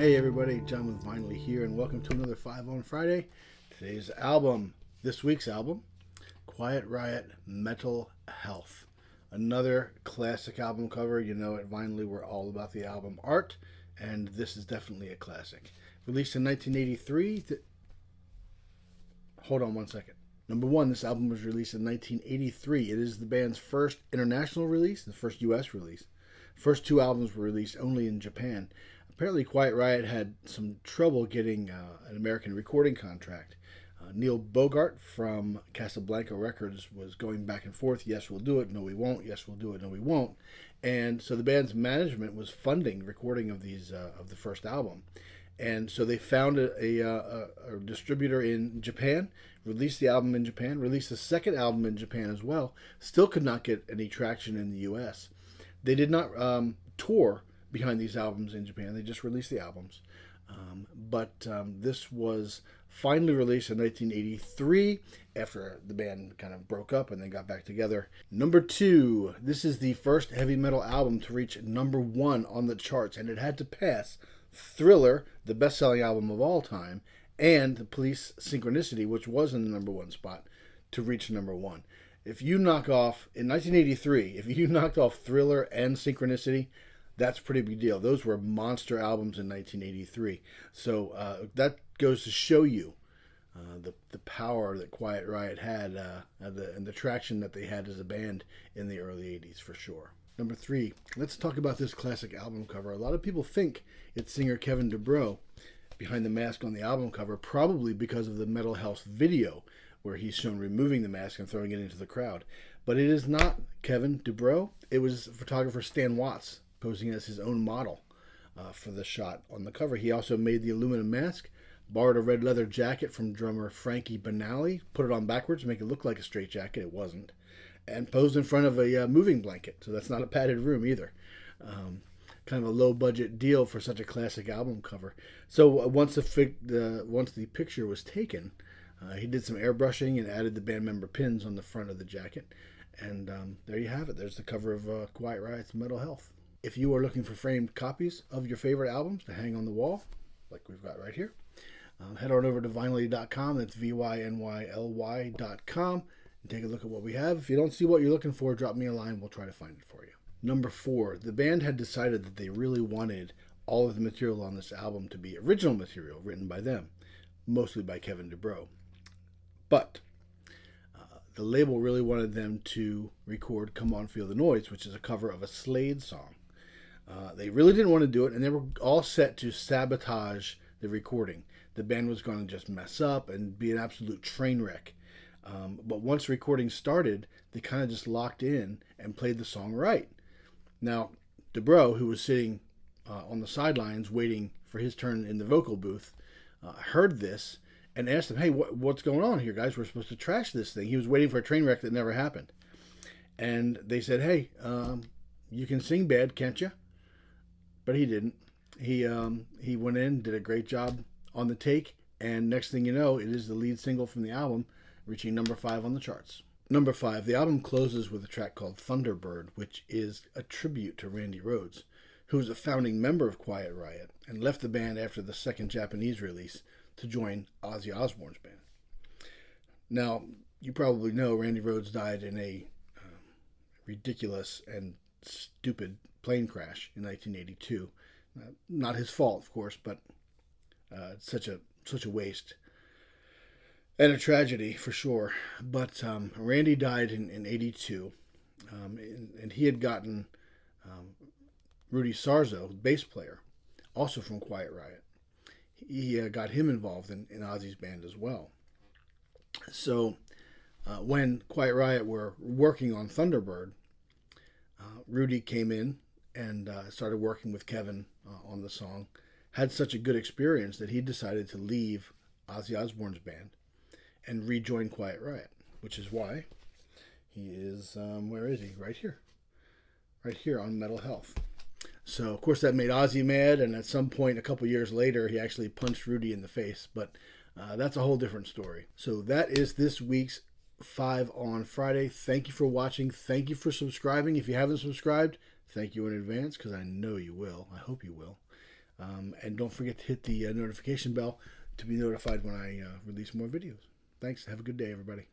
Hey everybody, John with Vynyly here, and welcome to another 5 on Friday. Today's album, this week's album, Quiet Riot, Mental Health. Another classic album cover. You know, at Vynyly we're all about the album art, and this is definitely a classic. Released in 1983. Hold on one second. Number one, this album was released in 1983. It is the band's first international release, the first U.S. release. First two albums were released only in Japan. Apparently, Quiet Riot had some trouble getting an American recording contract. Neil Bogart from Casablanca Records was going back and forth. Yes, we'll do it. No, we won't. Yes, we'll do it. No, we won't. And so the band's management was funding recording of these of the first album. And so they found a distributor in Japan, released the album in Japan, released the second album in Japan as well. Still could not get any traction in the U.S. They did not tour behind these albums in Japan. They just released the albums. But this was finally released in 1983 after the band kind of broke up and then got back together. Number two, this is the first heavy metal album to reach number one on the charts, and it had to pass Thriller, the best-selling album of all time, and The Police Synchronicity, which was in the number one spot, to reach number one. If you knock off, in 1983, if you knocked off Thriller and Synchronicity, that's a pretty big deal. Those were monster albums in 1983. So that goes to show you the power that Quiet Riot had and the traction that they had as a band in the early 80s for sure. Number three, let's talk about this classic album cover. A lot of people think it's singer Kevin DuBrow behind the mask on the album cover, probably because of the Mental Health video where he's shown removing the mask and throwing it into the crowd. But it is not Kevin DuBrow. It was photographer Stan Watts posing as his own model for the shot on the cover. He also made the aluminum mask, borrowed a red leather jacket from drummer Frankie Banali, put it on backwards to make it look like a straight jacket. It wasn't. And posed in front of a moving blanket. So that's not a padded room either. Kind of a low-budget deal for such a classic album cover. So once the picture was taken, he did some airbrushing and added the band member pins on the front of the jacket. And there you have it. There's the cover of Quiet Riot's Mental Health. If you are looking for framed copies of your favorite albums to hang on the wall, like we've got right here, head on over to vynyly.com. That's vynyly.com. And take a look at what we have. If you don't see what you're looking for, drop me a line. We'll try to find it for you. Number four, the band had decided that they really wanted all of the material on this album to be original material written by them, mostly by Kevin DuBrow. But the label really wanted them to record Come On Feel the Noise, which is a cover of a Slade song. They really didn't want to do it, and they were all set to sabotage the recording. The band was going to just mess up and be an absolute train wreck. But once recording started, they kind of just locked in and played the song right. Now, DuBrow, who was sitting on the sidelines waiting for his turn in the vocal booth, heard this and asked them, hey, what's going on here, guys? We're supposed to trash this thing. He was waiting for a train wreck that never happened. And they said, hey, you can sing bad, can't you? But he didn't. He went in, did a great job on the take, and next thing you know, it is the lead single from the album, reaching number 5 on the charts. Number 5, the album closes with a track called Thunderbird, which is a tribute to Randy Rhoads, who was a founding member of Quiet Riot and left the band after the second Japanese release to join Ozzy Osbourne's band. Now, you probably know Randy Rhoads died in a ridiculous and stupid plane crash in 1982. Not his fault, of course, but such a waste and a tragedy for sure. But Randy died in 82, and he had gotten Rudy Sarzo, bass player, also from Quiet Riot. He got him involved in Ozzy's band as well. So when Quiet Riot were working on Thunderbird, Rudy came in and started working with Kevin on the song. Had such a good experience that he decided to leave Ozzy Osbourne's band and rejoin Quiet Riot, which is why he is, where is he? Right here on Mental Health. So, of course, that made Ozzy mad, and at some point, a couple years later, he actually punched Rudy in the face, but that's a whole different story. So that is this week's 5 on Friday. Thank you for watching. Thank you for subscribing. If you haven't subscribed, thank you in advance, because I know you will. I hope you will. And don't forget to hit the notification bell to be notified when I release more videos. Thanks. Have a good day, everybody.